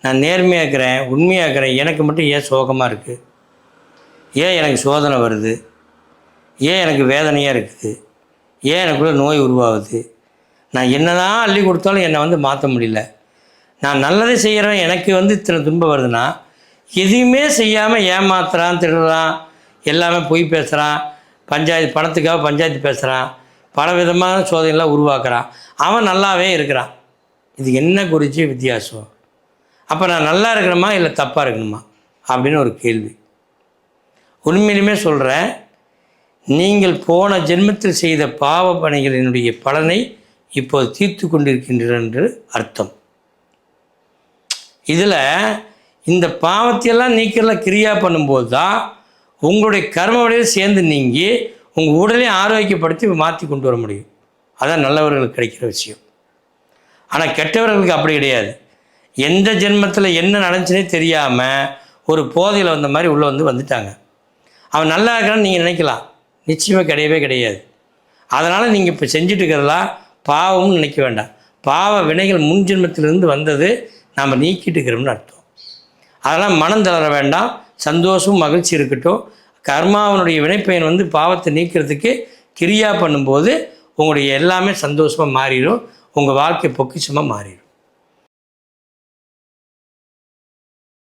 நான் நேர்மையாக இருக்கிறேன், உண்மையாக இருக்கிறேன், எனக்கு மட்டும் ஏன் சோகமாக இருக்குது, ஏன் எனக்கு சோதனை வருது, ஏன் எனக்கு வேதனையாக இருக்குது, ஏன் எனக்குள்ள நோய் உருவாகுது, நான் என்னதான் அள்ளி கொடுத்தாலும் என்னை வந்து மாற்ற முடியல, நான் நல்லதை செய்கிறேன் எனக்கு வந்து இத்தனை துன்பம் வருதுன்னா எதுவுமே செய்யாமல் ஏமாத்துறான், திருடுறான், எல்லாமே பொய் பேசுகிறான், பஞ்சாயத்து பணத்துக்காக பஞ்சாயத்து பேசுகிறான், பல விதமான சோதனைலாம் உருவாக்குறான், அவன் நல்லாவே இருக்கிறான். இது என்ன குறித்து வித்தியாசம்? அப்போ நான் நல்லா இருக்கணுமா இல்லை தப்பாக இருக்கணுமா அப்படின்னு ஒரு கேள்வி. உண்மையிலுமே சொல்கிறேன், நீங்கள் போன ஜென்மத்தில் செய்த பாவ பணிகளினுடைய பலனை இப்போது தீர்த்து கொண்டிருக்கின்றன என்று அர்த்தம். இதில் இந்த பாவத்தையெல்லாம் நீக்கிறலாம் கிரியா பண்ணும்போது தான் உங்களுடைய கர்ம வழியில் சேர்ந்து நீங்கி உங்கள் உடலை ஆரோக்கியப்படுத்தி மாற்றி கொண்டு வர முடியும். அதான் நல்லவர்களுக்கு கிடைக்கிற விஷயம். ஆனால் கெட்டவர்களுக்கு அப்படி கிடையாது. எந்த ஜென்மத்தில் என்ன நடந்துச்சுனே தெரியாமல் ஒரு போதையில் வந்த மாதிரி உள்ளே வந்துட்டாங்க. அவன் நல்லா இருக்கிறான்னு நீங்கள் நினைக்கலாம், நிச்சயமாக கிடையவே கிடையாது. அதனால் நீங்கள் இப்போ செஞ்சுட்டு இருக்கிறதெல்லாம் பாவம்னு நினைக்க வேண்டாம். பாவ வினைகள் முன் ஜென்மத்திலிருந்து வந்தது, நாம் நீக்கிட்டு இருக்கிறோம்னு அர்த்தம். அதெல்லாம் மனம் தளர வேண்டாம், சந்தோஷமும் மகிழ்ச்சி இருக்கட்டும். கர்மாவனுடைய வினைப்பயன் வந்து பாவத்தை நீக்கிறதுக்கு கிரியா பண்ணும்போது உங்களுடைய எல்லாமே சந்தோஷமாக மாறிடும், உங்கள் வாழ்க்கை பொக்கிஷமாக மாறிடும்.